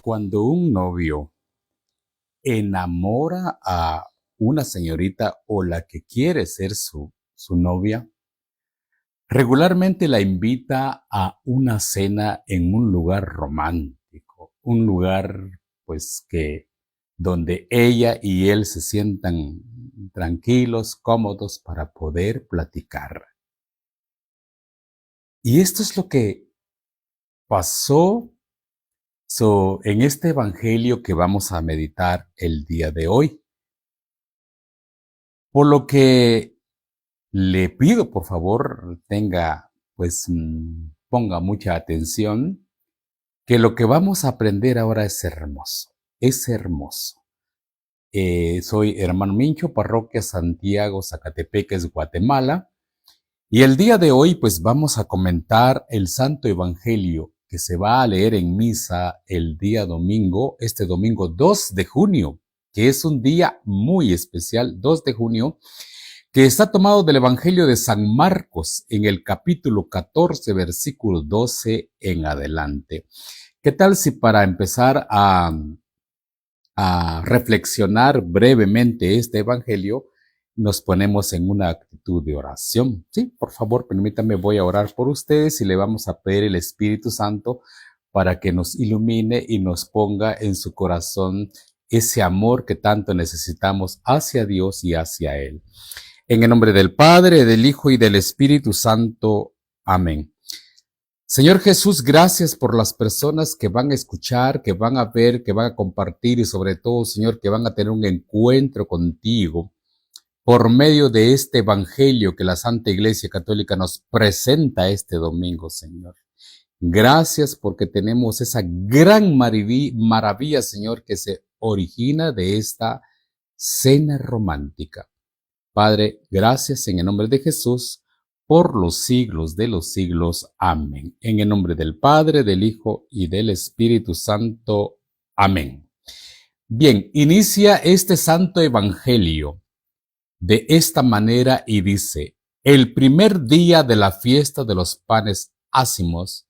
Cuando un novio enamora a una señorita o la que quiere ser su novia, regularmente la invita a una cena en un lugar romántico, un lugar pues que donde ella y él se sientan tranquilos, cómodos para poder platicar. Y esto es lo que pasó en este evangelio que vamos a meditar el día de hoy. Por lo que le pido, por favor, ponga mucha atención, que lo que vamos a aprender ahora es hermoso, es hermoso. Soy hermano Mincho, parroquia Santiago, Zacatepeques, Guatemala, y el día de hoy pues vamos a comentar el Santo Evangelio que se va a leer en misa el día domingo, este domingo 2 de junio, que es un día muy especial, 2 de junio, que está tomado del Evangelio de San Marcos en el capítulo 14, versículo 12 en adelante. ¿Qué tal si para empezar a reflexionar brevemente este Evangelio, nos ponemos en una actitud de oración? Sí, por favor, permítanme, voy a orar por ustedes y le vamos a pedir el Espíritu Santo para que nos ilumine y nos ponga en su corazón ese amor que tanto necesitamos hacia Dios y hacia Él. En el nombre del Padre, del Hijo y del Espíritu Santo. Amén. Señor Jesús, gracias por las personas que van a escuchar, que van a ver, que van a compartir y sobre todo, Señor, que van a tener un encuentro contigo por medio de este evangelio que la Santa Iglesia Católica nos presenta este domingo, Señor. Gracias porque tenemos esa gran maravilla, Señor, que se origina de esta cena romántica. Padre, gracias en el nombre de Jesús, por los siglos de los siglos. Amén. En el nombre del Padre, del Hijo y del Espíritu Santo. Amén. Bien, inicia este santo evangelio de esta manera y dice: el primer día de la fiesta de los panes ácimos,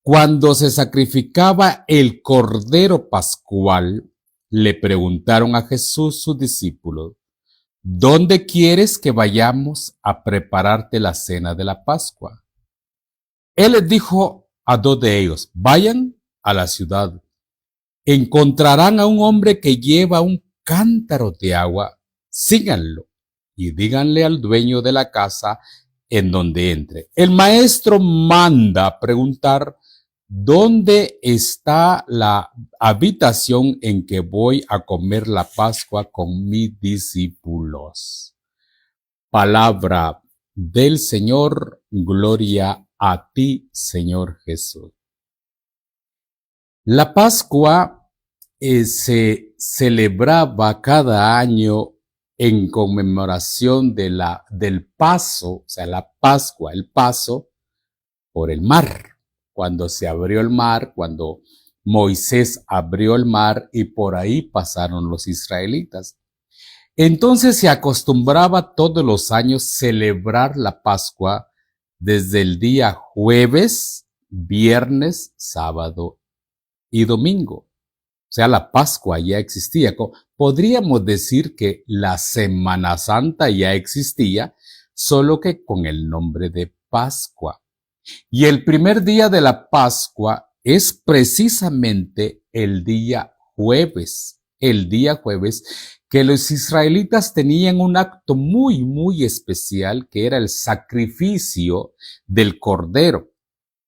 cuando se sacrificaba el cordero pascual, le preguntaron a Jesús sus discípulos: ¿dónde quieres que vayamos a prepararte la cena de la Pascua? Él les dijo a dos de ellos: vayan a la ciudad, encontrarán a un hombre que lleva un cántaro de agua, síganlo y díganle al dueño de la casa en donde entre: el maestro manda preguntar ¿dónde está la habitación en que voy a comer la Pascua con mis discípulos? Palabra del Señor, gloria a ti, Señor Jesús. La Pascua se celebraba cada año en conmemoración del paso, o sea, la Pascua, el paso por el mar. Cuando se abrió el mar, cuando Moisés abrió el mar y por ahí pasaron los israelitas. Entonces se acostumbraba todos los años celebrar la Pascua desde el día jueves, viernes, sábado y domingo. O sea, la Pascua ya existía. Podríamos decir que la Semana Santa ya existía, solo que con el nombre de Pascua. Y el primer día de la Pascua es precisamente el día jueves que los israelitas tenían un acto muy, muy especial, que era el sacrificio del cordero,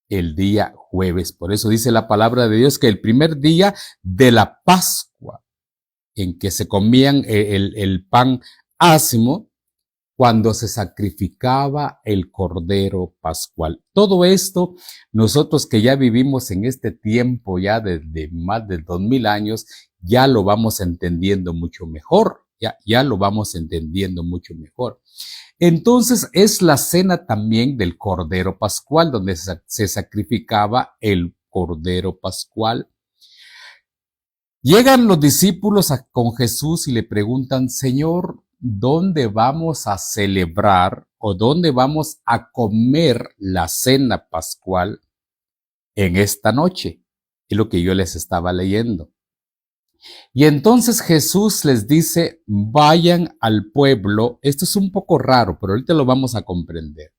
el día jueves. Por eso dice la palabra de Dios que el primer día de la Pascua, en que se comían el pan ácimo, cuando se sacrificaba el cordero pascual. Todo esto, nosotros que ya vivimos en este tiempo ya desde más de 2000 años, ya lo vamos entendiendo mucho mejor, ya lo vamos entendiendo mucho mejor. Entonces es la cena también del cordero pascual, donde se sacrificaba el cordero pascual. Llegan los discípulos con Jesús y le preguntan: Señor, ¿dónde vamos a celebrar o dónde vamos a comer la cena pascual en esta noche, Es lo que yo les estaba leyendo. Y entonces Jesús les dice, vayan al pueblo. Esto es un poco raro, pero ahorita lo vamos a comprender.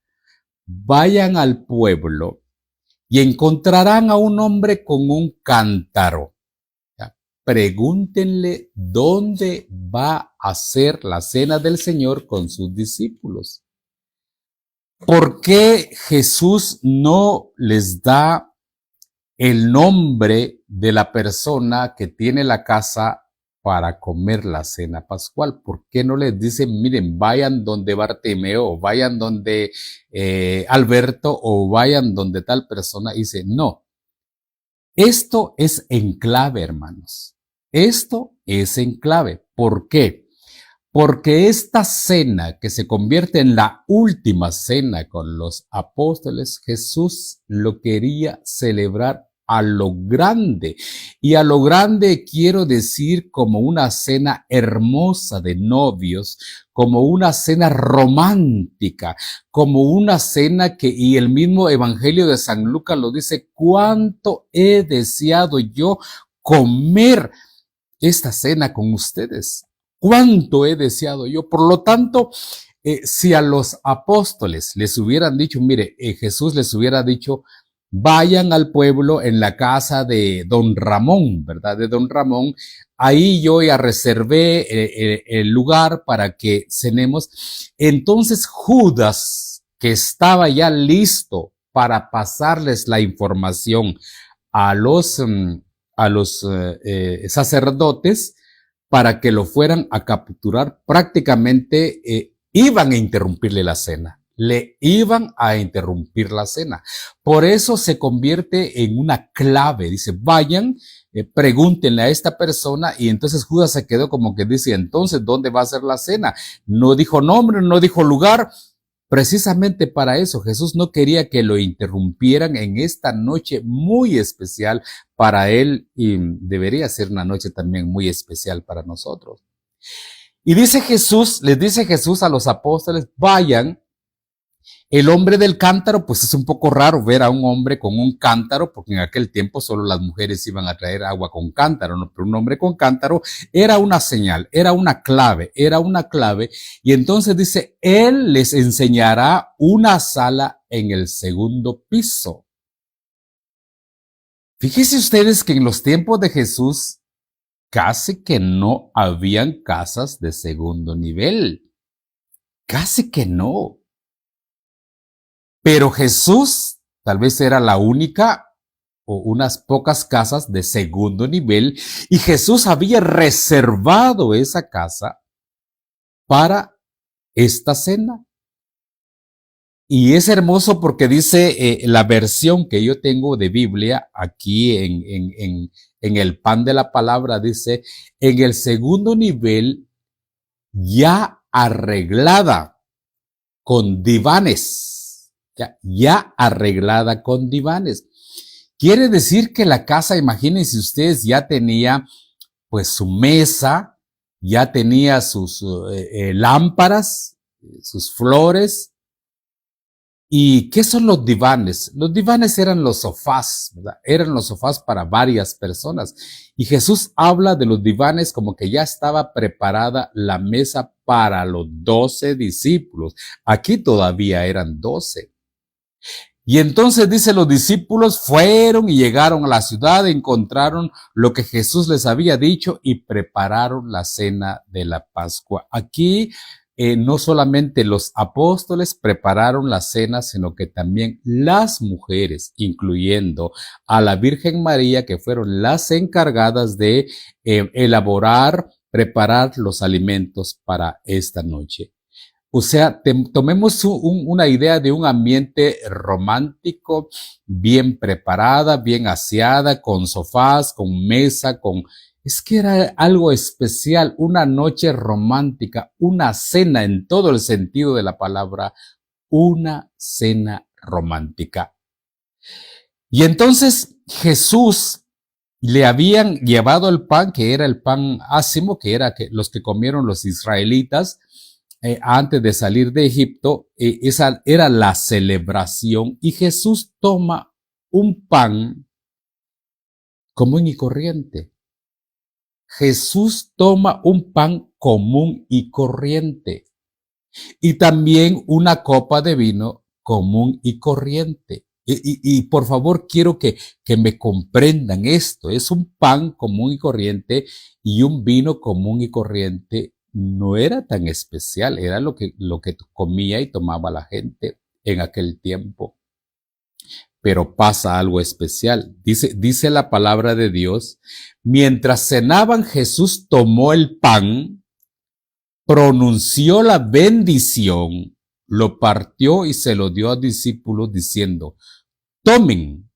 Vayan al pueblo y encontrarán a un hombre con un cántaro. ¿Ya? Pregúntenle dónde va a ser la cena del Señor con sus discípulos. ¿Por qué Jesús no les da el nombre de la persona que tiene la casa para comer la cena pascual? ¿Por qué no les dicen, miren, vayan donde Bartimeo, o vayan donde Alberto, o vayan donde tal persona? Y dice, no, esto es en clave, hermanos. Esto es en clave. ¿Por qué? Porque esta cena que se convierte en la última cena con los apóstoles, Jesús lo quería celebrar a lo grande. Y a lo grande quiero decir como una cena hermosa de novios, como una cena romántica, como una cena que, y el mismo Evangelio de San Lucas lo dice, cuánto he deseado yo comer esta cena con ustedes. Cuánto he deseado yo. Por lo tanto, si a los apóstoles les hubieran dicho, mire, Jesús les hubiera dicho, vayan al pueblo en la casa de don Ramón, ¿verdad? De don Ramón. Ahí yo ya reservé el lugar para que cenemos. Entonces Judas, que estaba ya listo para pasarles la información a los sacerdotes para que lo fueran a capturar, prácticamente iban a interrumpirle la cena. Le iban a interrumpir la cena. Por eso se convierte en una clave. Dice, vayan, pregúntenle a esta persona. Y entonces Judas se quedó como que dice, entonces, ¿dónde va a ser la cena? No dijo nombre, no dijo lugar. Precisamente para eso, Jesús no quería que lo interrumpieran en esta noche muy especial para él, y debería ser una noche también muy especial para nosotros. Y dice Jesús, les dice Jesús a los apóstoles, vayan. El hombre del cántaro, pues es un poco raro ver a un hombre con un cántaro, porque en aquel tiempo solo las mujeres iban a traer agua con cántaro, ¿no? Pero un hombre con cántaro era una señal, era una clave, y entonces dice, él les enseñará una sala en el segundo piso. Fíjense ustedes que en los tiempos de Jesús casi que no habían casas de segundo nivel, casi que no. Pero Jesús tal vez era la única o unas pocas casas de segundo nivel, y Jesús había reservado esa casa para esta cena. Y es hermoso porque dice la versión que yo tengo de Biblia aquí en el pan de la palabra, dice, en el segundo nivel ya arreglada con divanes. Ya arreglada con divanes. Quiere decir que la casa, imagínense ustedes, ya tenía pues su mesa, ya tenía sus lámparas, sus flores. ¿Y qué son los divanes? Los divanes eran los sofás, ¿verdad? Eran los sofás para varias personas. Y Jesús habla de los divanes como que ya estaba preparada la mesa para los 12 discípulos. Aquí todavía eran 12. Y entonces dice, los discípulos fueron y llegaron a la ciudad, encontraron lo que Jesús les había dicho y prepararon la cena de la Pascua. Aquí no solamente los apóstoles prepararon la cena, sino que también las mujeres, incluyendo a la Virgen María, que fueron las encargadas de elaborar, preparar los alimentos para esta noche. O sea, tomemos una idea de un ambiente romántico, bien preparada, bien aseada, con sofás, con mesa, Es que era algo especial, una noche romántica, una cena en todo el sentido de la palabra, una cena romántica. Y entonces Jesús le habían llevado el pan, que era el pan ácimo, que era los que comieron los israelitas, antes de salir de Egipto. Esa era la celebración, y Jesús toma un pan común y corriente. Jesús toma un pan común y corriente y también una copa de vino común y corriente. Y por favor, quiero que me comprendan esto. Es un pan común y corriente y un vino común y corriente. No era tan especial, era lo que comía y tomaba la gente en aquel tiempo. Pero pasa algo especial. Dice la palabra de Dios, mientras cenaban, Jesús tomó el pan, pronunció la bendición, lo partió y se lo dio a discípulos diciendo, tomen,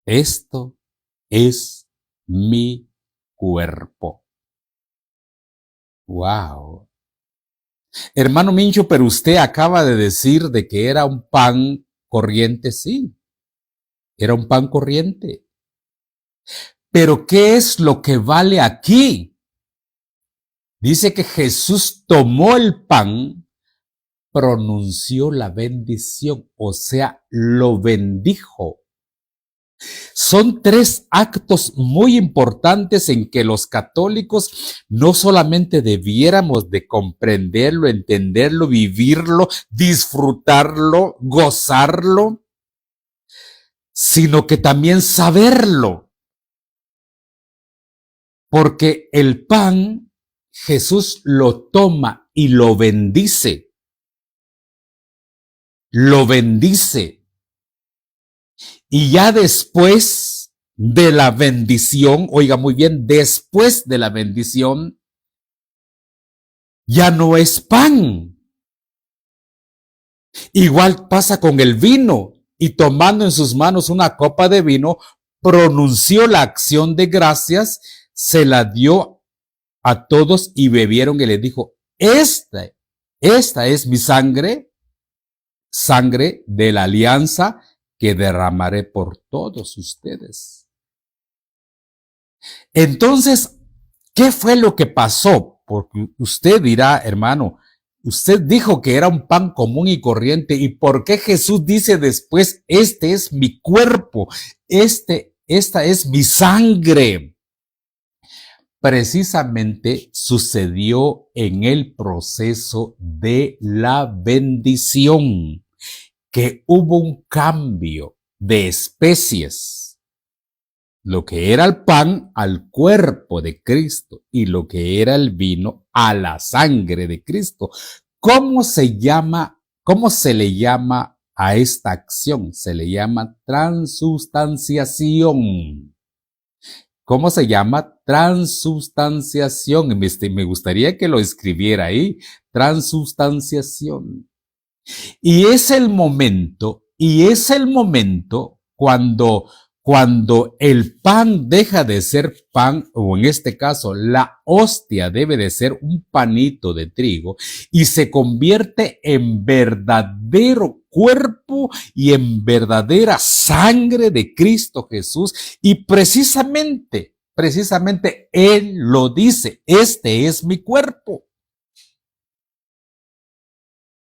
esto es mi cuerpo. Wow. Hermano Mincho, pero usted acaba de decir de que era un pan corriente, sí, era un pan corriente. Pero ¿qué es lo que vale aquí? Dice que Jesús tomó el pan, pronunció la bendición, o sea, lo bendijo. Son tres actos muy importantes en que los católicos no solamente debiéramos de comprenderlo, entenderlo, vivirlo, disfrutarlo, gozarlo, sino que también saberlo. Porque el pan, Jesús lo toma y lo bendice. Lo bendice. Y ya después de la bendición, oiga muy bien, después de la bendición, ya no es pan. Igual pasa con el vino, y tomando en sus manos una copa de vino, pronunció la acción de gracias, se la dio a todos y bebieron y le dijo, esta es mi sangre, sangre de la alianza que derramaré por todos ustedes. Entonces, ¿qué fue lo que pasó? Porque usted dirá, hermano, usted dijo que era un pan común y corriente, ¿y por qué Jesús dice después, este es mi cuerpo, esta es mi sangre? Precisamente sucedió en el proceso de la bendición, que hubo un cambio de especies. Lo que era el pan al cuerpo de Cristo y lo que era el vino a la sangre de Cristo. ¿Cómo se le llama a esta acción? Se le llama transubstanciación. ¿Cómo se llama? Transubstanciación. Me gustaría que lo escribiera ahí. Transubstanciación. Y es el momento cuando el pan deja de ser pan, o en este caso la hostia debe de ser un panito de trigo y se convierte en verdadero cuerpo y en verdadera sangre de Cristo Jesús. Y precisamente Él lo dice, este es mi cuerpo.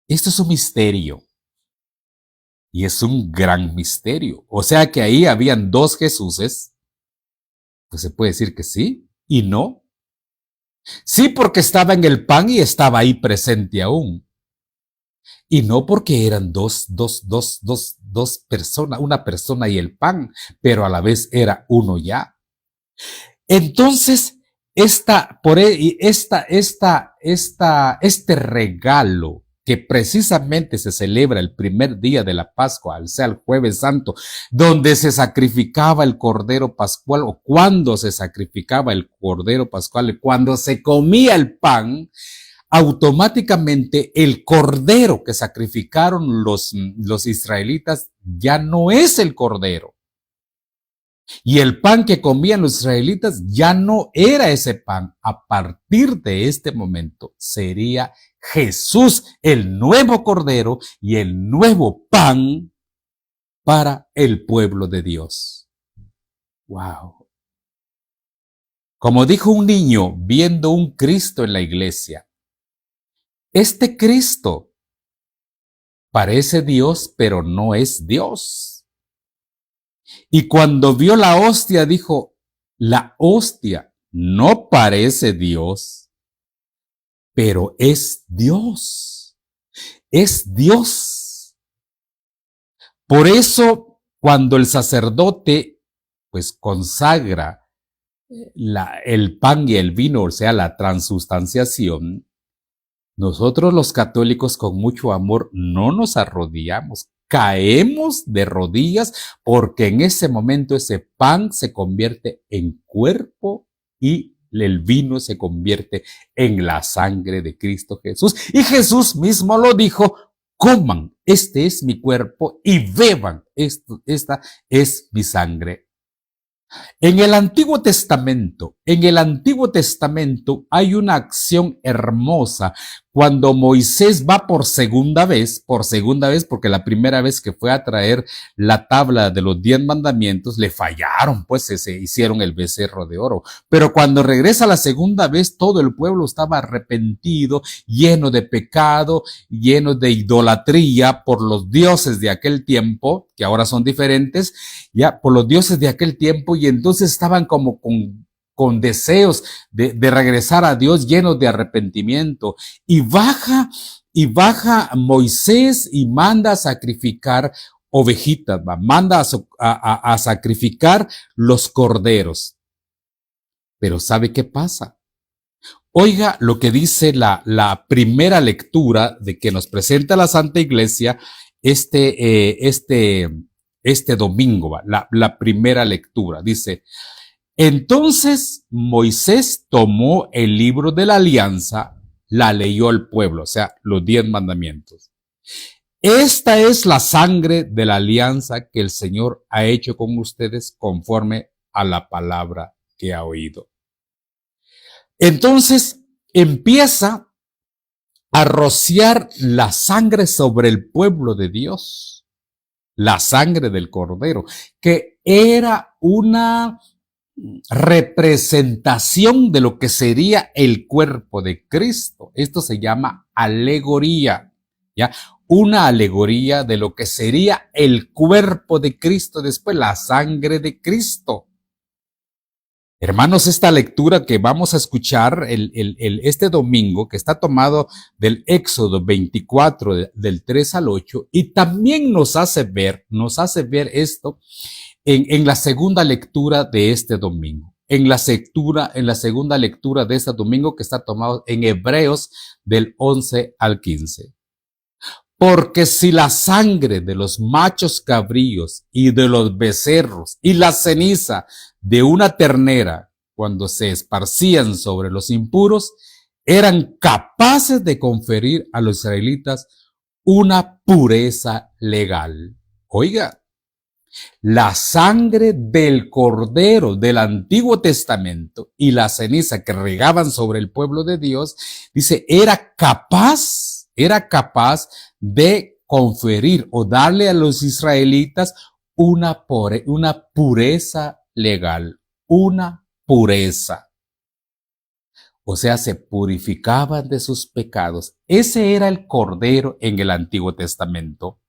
Esto es un misterio. Y es un gran misterio. O sea que ahí habían dos Jesuses. Pues se puede decir que sí y no. Sí, porque estaba en el pan y estaba ahí presente aún. Y no porque eran dos personas, una persona y el pan, pero a la vez era uno ya. Entonces, este regalo que precisamente se celebra el primer día de la Pascua, al ser el Jueves Santo, donde se sacrificaba el Cordero Pascual, o cuando se sacrificaba el Cordero Pascual, cuando se comía el pan, automáticamente el Cordero que sacrificaron los israelitas ya no es el Cordero. Y el pan que comían los israelitas ya no era ese pan. A partir de este momento sería Jesús el nuevo Cordero y el nuevo pan para el pueblo de Dios. Wow. Como dijo un niño viendo un Cristo en la iglesia, este Cristo parece Dios, pero no es Dios. Y cuando vio la hostia, dijo, la hostia no parece Dios, pero es Dios. Es Dios. Por eso, cuando el sacerdote, pues, consagra el pan y el vino, o sea, la transustanciación, nosotros los católicos con mucho amor no nos arrodillamos, caemos de rodillas porque en ese momento ese pan se convierte en cuerpo y el vino se convierte en la sangre de Cristo Jesús. Y Jesús mismo lo dijo, coman, este es mi cuerpo y beban, esta es mi sangre. En el Antiguo Testamento hay una acción hermosa cuando Moisés va por segunda vez, porque la primera vez que fue a traer la tabla de los 10 mandamientos, le fallaron, pues se hicieron el becerro de oro. Pero cuando regresa la segunda vez, todo el pueblo estaba arrepentido, lleno de pecado, lleno de idolatría por los dioses de aquel tiempo, que ahora son diferentes, ya por los dioses de aquel tiempo, y entonces estaban como con deseos de regresar a Dios, llenos de arrepentimiento. Y baja Moisés y manda a sacrificar ovejitas, manda a sacrificar los corderos. Pero ¿sabe qué pasa? Oiga lo que dice la primera lectura de que nos presenta la Santa Iglesia este domingo, la primera lectura. Dice, entonces Moisés tomó el libro de la alianza, la leyó al pueblo, o sea, los 10 mandamientos. Esta es la sangre de la alianza que el Señor ha hecho con ustedes conforme a la palabra que ha oído. Entonces empieza a rociar la sangre sobre el pueblo de Dios, la sangre del Cordero, que era una representación de lo que sería el cuerpo de Cristo. Esto se llama alegoría, ¿ya? Una alegoría de lo que sería el cuerpo de Cristo, después la sangre de Cristo. Hermanos, esta lectura que vamos a escuchar este domingo, que está tomado del Éxodo 24, del 3 al 8, y también nos hace ver esto en la segunda lectura de este domingo. En la segunda lectura de este domingo, que está tomado en Hebreos del 11 al 15. Porque si la sangre de los machos cabríos y de los becerros y la ceniza de una ternera, cuando se esparcían sobre los impuros, eran capaces de conferir a los israelitas una pureza legal. Oiga, la sangre del Cordero del Antiguo Testamento y la ceniza que regaban sobre el pueblo de Dios, dice, era capaz de conferir o darle a los israelitas una pureza legal, una pureza. O sea, se purificaban de sus pecados. Ese era el Cordero en el Antiguo Testamento.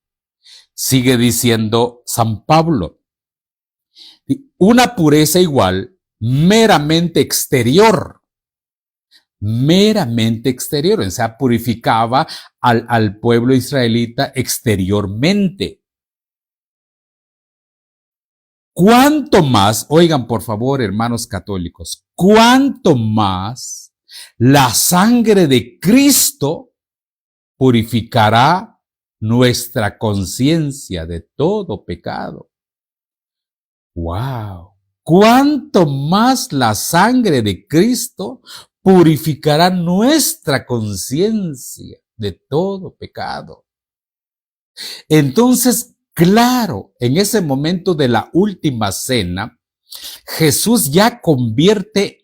Sigue diciendo San Pablo, una pureza igual, meramente exterior, o sea, purificaba al pueblo israelita exteriormente. Cuánto más, oigan por favor, hermanos católicos, cuánto más la sangre de Cristo purificará nuestra conciencia de todo pecado. ¡Wow! Cuánto más la sangre de Cristo purificará nuestra conciencia de todo pecado. Entonces, claro, en ese momento de la última cena, Jesús ya convierte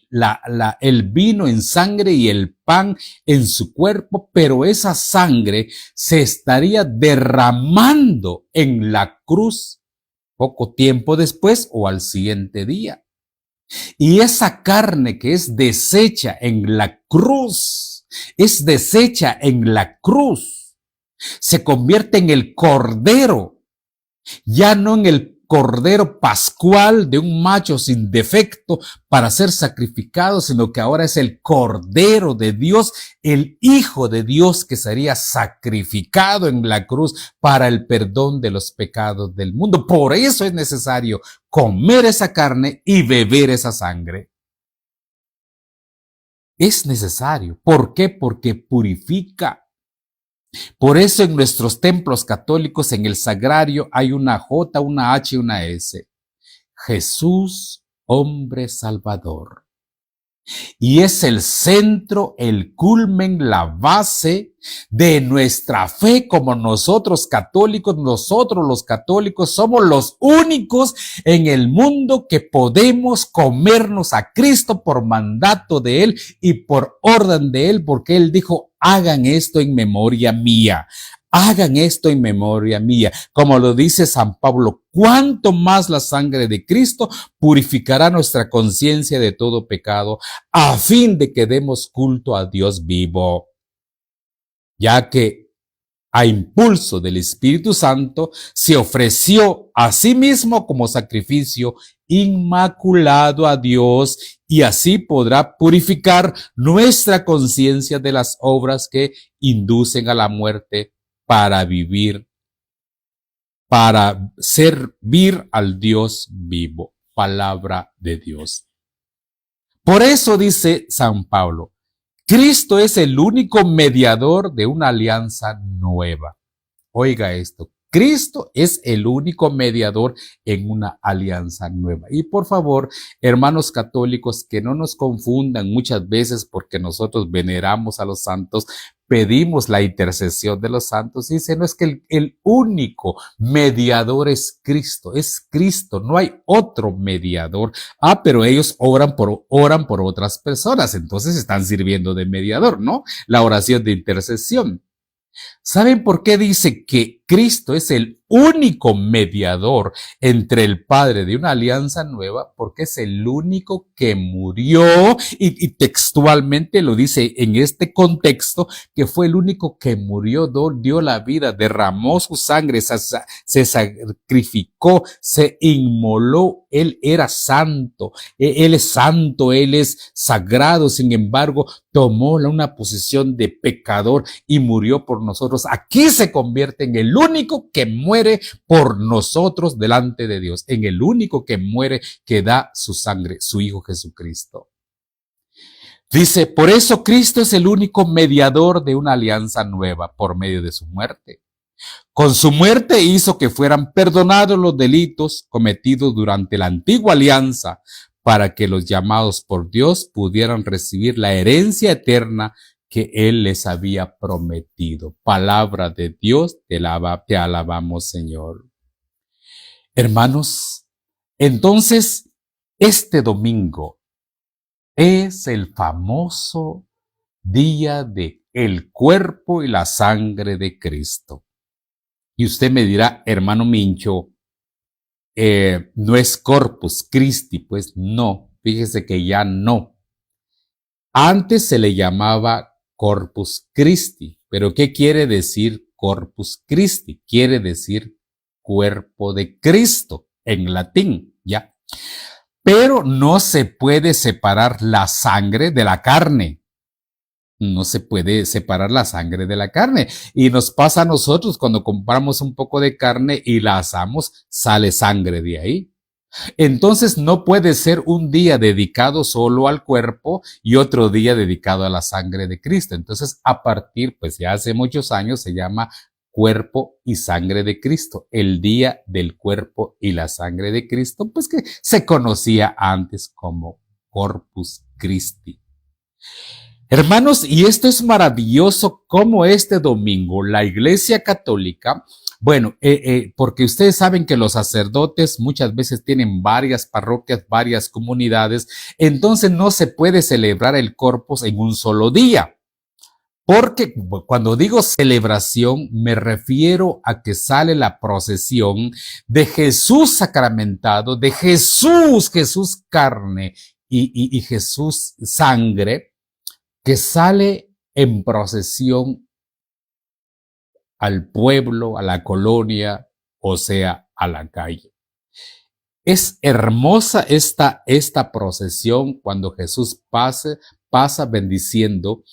el vino en sangre y el pan en su cuerpo, pero esa sangre se estaría derramando en la cruz poco tiempo después o al siguiente día. Y esa carne que es deshecha en la cruz, se convierte en el Cordero, ya no en cordero pascual de un macho sin defecto para ser sacrificado, sino que ahora es el cordero de Dios, el Hijo de Dios que sería sacrificado en la cruz para el perdón de los pecados del mundo. Por eso es necesario comer esa carne y beber esa sangre. Es necesario. ¿Por qué? Porque purifica. Por eso en nuestros templos católicos, en el sagrario, hay una J, una H y una S. Jesús, hombre salvador. Y es el centro, el culmen, la base de nuestra fe como nosotros católicos. Nosotros los católicos somos los únicos en el mundo que podemos comernos a Cristo por mandato de Él y por orden de Él, porque Él dijo, hagan esto en memoria mía. Hagan esto en memoria mía. Como lo dice San Pablo, cuánto más la sangre de Cristo purificará nuestra conciencia de todo pecado, a fin de que demos culto a Dios vivo. Ya que a impulso del Espíritu Santo se ofreció a sí mismo como sacrificio inmaculado a Dios, y así podrá purificar nuestra conciencia de las obras que inducen a la muerte, para vivir, para servir al Dios vivo. Palabra de Dios. Por eso dice San Pablo, Cristo es el único mediador de una alianza nueva. Oiga esto, Cristo es el único mediador en una alianza nueva. Y por favor, hermanos católicos, que no nos confundan muchas veces porque nosotros veneramos a los santos, pedimos la intercesión de los santos. Dice, no es que el único mediador es Cristo, no hay otro mediador. Pero ellos oran por otras personas, entonces están sirviendo de mediador, ¿no? La oración de intercesión. ¿Saben por qué dice que Cristo es el único mediador entre el Padre de una alianza nueva? Porque es el único que murió, y textualmente lo dice en este contexto, que fue el único que murió, dio la vida, derramó su sangre, se sacrificó, se inmoló. Él era santo, Él es santo, Él es sagrado, sin embargo, tomó una posición de pecador y murió por nosotros. Aquí se convierte en el único que muere por nosotros delante de Dios, en el único que muere, que da su sangre, su Hijo Jesucristo. Dice, por eso Cristo es el único mediador de una alianza nueva por medio de su muerte. Con su muerte hizo que fueran perdonados los delitos cometidos durante la antigua alianza, para que los llamados por Dios pudieran recibir la herencia eterna que Él les había prometido. Palabra de Dios, te alabamos, Señor. Hermanos, entonces, este domingo es el famoso día de el cuerpo y la sangre de Cristo. Y usted me dirá, hermano Mincho, no es Corpus Christi. Pues no, fíjese que ya no. Antes se le llamaba Corpus Christi, pero ¿qué quiere decir Corpus Christi? Quiere decir cuerpo de Cristo en latín, ¿ya? Pero no se puede separar la sangre de la carne. No se puede separar la sangre de la carne. Y nos pasa a nosotros cuando compramos un poco de carne y la asamos, sale sangre de ahí. Entonces no puede ser un día dedicado solo al cuerpo y otro día dedicado a la sangre de Cristo. Entonces, a partir, pues ya hace muchos años se llama cuerpo y sangre de Cristo, el día del cuerpo y la sangre de Cristo, pues que se conocía antes como Corpus Christi. Hermanos, y esto es maravilloso, como este domingo la Iglesia Católica, bueno, porque ustedes saben que los sacerdotes muchas veces tienen varias parroquias, varias comunidades, entonces no se puede celebrar el Corpus en un solo día. Porque cuando digo celebración, me refiero a que sale la procesión de Jesús sacramentado, de Jesús carne y Jesús sangre, que sale en procesión al pueblo, a la colonia, o sea, a la calle. Es hermosa esta procesión cuando Jesús pasa bendiciendo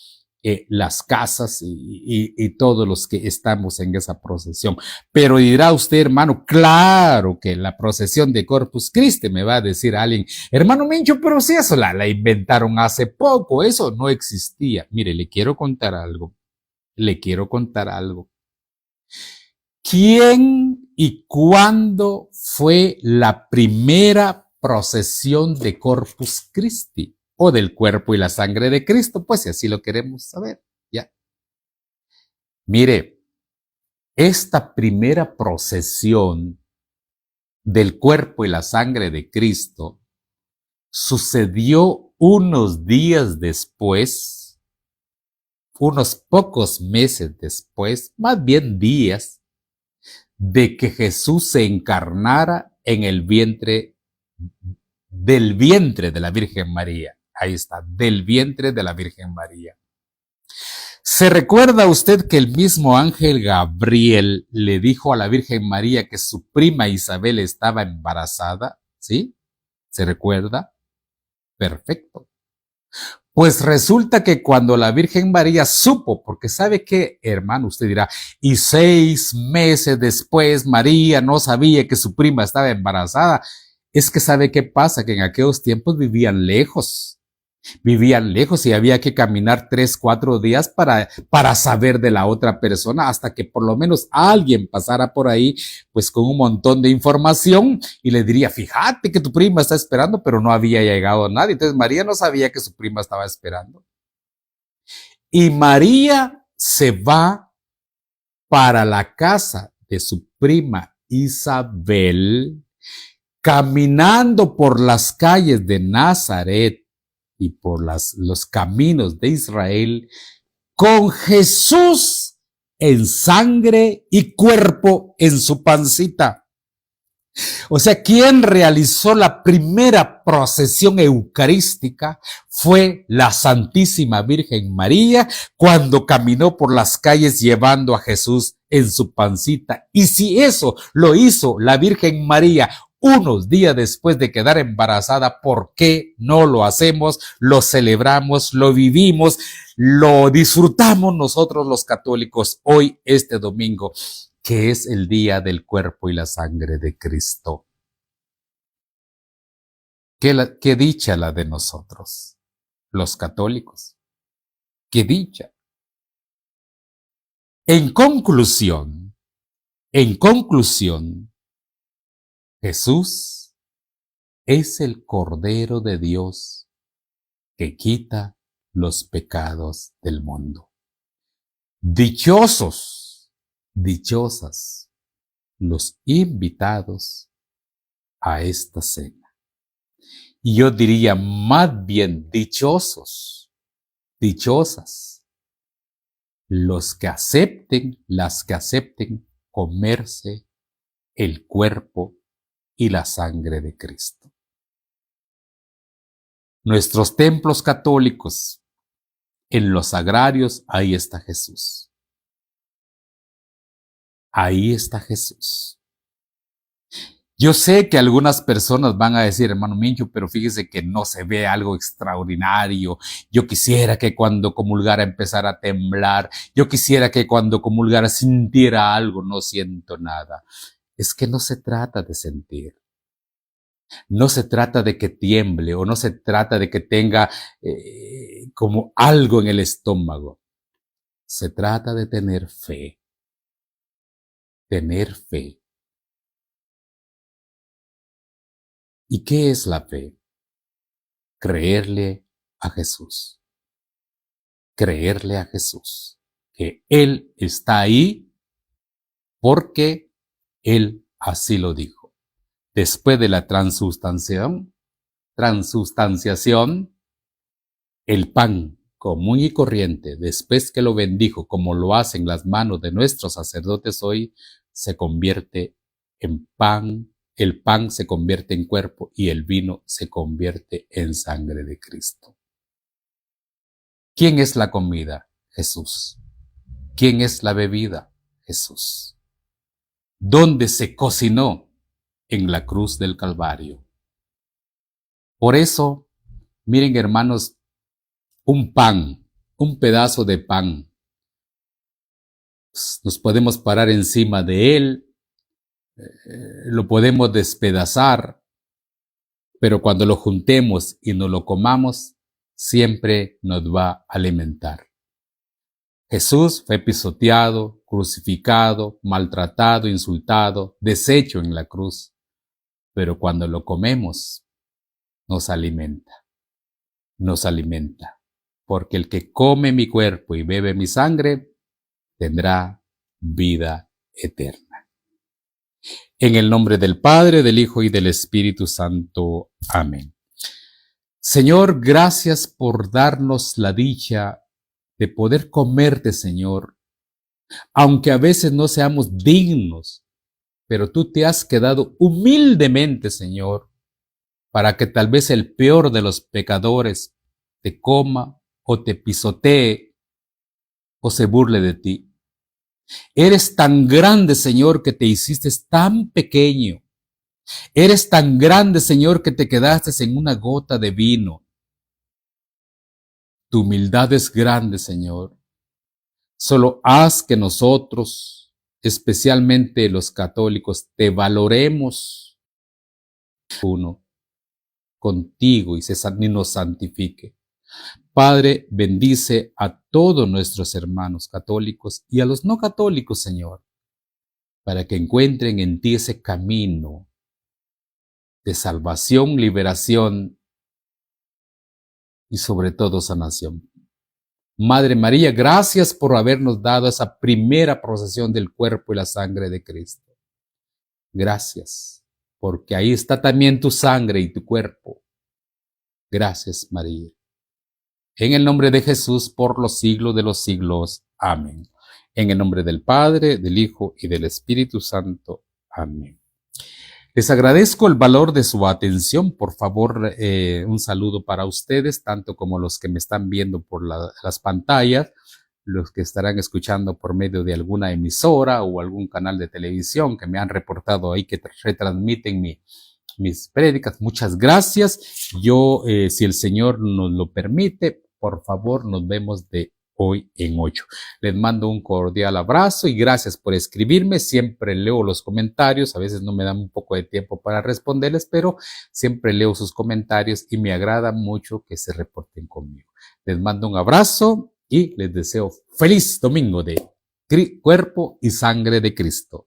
las casas y todos los que estamos en esa procesión. Pero dirá usted, hermano, claro que la procesión de Corpus Christi, me va a decir alguien, hermano Mincho, pero si eso la inventaron hace poco, eso no existía. Mire, le quiero contar algo. ¿Quién y cuándo fue la primera procesión de Corpus Christi? O del cuerpo y la sangre de Cristo, pues si así lo queremos saber, ya. Mire, esta primera procesión del cuerpo y la sangre de Cristo sucedió unos días después, unos pocos meses después, más bien días, de que Jesús se encarnara en el vientre de la Virgen María. Ahí está, del vientre de la Virgen María. ¿Se recuerda usted que el mismo ángel Gabriel le dijo a la Virgen María que su prima Isabel estaba embarazada? ¿Sí? ¿Se recuerda? Perfecto. Pues resulta que cuando la Virgen María supo, porque sabe que, hermano, usted dirá, y 6 meses después María no sabía que su prima estaba embarazada, es que sabe qué pasa, que en aquellos tiempos vivían lejos y había que caminar 3, 4 días para saber de la otra persona hasta que por lo menos alguien pasara por ahí pues con un montón de información y le diría, fíjate que tu prima está esperando, pero no había llegado nadie. Entonces María no sabía que su prima estaba esperando. Y María se va para la casa de su prima Isabel, caminando por las calles de Nazaret y por los caminos de Israel, con Jesús en sangre y cuerpo en su pancita. O sea, quien realizó la primera procesión eucarística fue la Santísima Virgen María cuando caminó por las calles llevando a Jesús en su pancita. Y si eso lo hizo la Virgen María unos días después de quedar embarazada, ¿por qué no lo hacemos? Lo celebramos, lo vivimos, lo disfrutamos nosotros los católicos hoy, este domingo, que es el día del cuerpo y la sangre de Cristo. Qué dicha la de nosotros, los católicos. Qué dicha. En conclusión, Jesús es el Cordero de Dios que quita los pecados del mundo. Dichosos, dichosas los invitados a esta cena. Y yo diría más bien dichosos, dichosas los que acepten, las que acepten comerse el cuerpo y la sangre de Cristo. Nuestros templos católicos, en los sagrarios, ahí está Jesús. Ahí está Jesús. Yo sé que algunas personas van a decir, hermano Mincho, pero fíjese que no se ve algo extraordinario. Yo quisiera que cuando comulgara empezara a temblar. Yo quisiera que cuando comulgara sintiera algo. No siento nada. Es que no se trata de sentir. No se trata de que tiemble o no se trata de que tenga como algo en el estómago. Se trata de tener fe. Tener fe. ¿Y qué es la fe? Creerle a Jesús. Creerle a Jesús. Que Él está ahí porque Él así lo dijo. Después de la transustanciación, el pan común y corriente, después que lo bendijo, como lo hacen las manos de nuestros sacerdotes hoy, se convierte en pan. El pan se convierte en cuerpo y el vino se convierte en sangre de Cristo. ¿Quién es la comida? Jesús. ¿Quién es la bebida? Jesús. ¿Dónde se cocinó? en la cruz del Calvario. Por eso, miren hermanos, un pan, un pedazo de pan, nos podemos parar encima de él, lo podemos despedazar, pero cuando lo juntemos y nos lo comamos, siempre nos va a alimentar. Jesús fue pisoteado, crucificado, maltratado, insultado, deshecho en la cruz, pero cuando lo comemos, nos alimenta, porque el que come mi cuerpo y bebe mi sangre, tendrá vida eterna. En el nombre del Padre, del Hijo y del Espíritu Santo. Amén. Señor, gracias por darnos la dicha de poder comerte, Señor, aunque a veces no seamos dignos, pero tú te has quedado humildemente, Señor, para que tal vez el peor de los pecadores te coma o te pisotee o se burle de ti. Eres tan grande, Señor, que te hiciste tan pequeño. Eres tan grande, Señor, que te quedaste en una gota de vino. Tu humildad es grande, Señor. Solo haz que nosotros, especialmente los católicos, te valoremos uno contigo y nos santifique. Padre, bendice a todos nuestros hermanos católicos y a los no católicos, Señor, para que encuentren en ti ese camino de salvación, liberación y sobre todo sanación. Madre María, gracias por habernos dado esa primera procesión del cuerpo y la sangre de Cristo. Gracias, porque ahí está también tu sangre y tu cuerpo. Gracias, María. En el nombre de Jesús, por los siglos de los siglos. Amén. En el nombre del Padre, del Hijo y del Espíritu Santo. Amén. Les agradezco el valor de su atención. Por favor, un saludo para ustedes, tanto como los que me están viendo por las pantallas, los que estarán escuchando por medio de alguna emisora o algún canal de televisión que me han reportado ahí que retransmiten mis prédicas. Muchas gracias. Yo, si el Señor nos lo permite, por favor, nos vemos de hoy en 8. Les mando un cordial abrazo y gracias por escribirme. Siempre leo los comentarios. A veces no me dan un poco de tiempo para responderles, pero siempre leo sus comentarios y me agrada mucho que se reporten conmigo. Les mando un abrazo y les deseo feliz domingo de cuerpo y sangre de Cristo.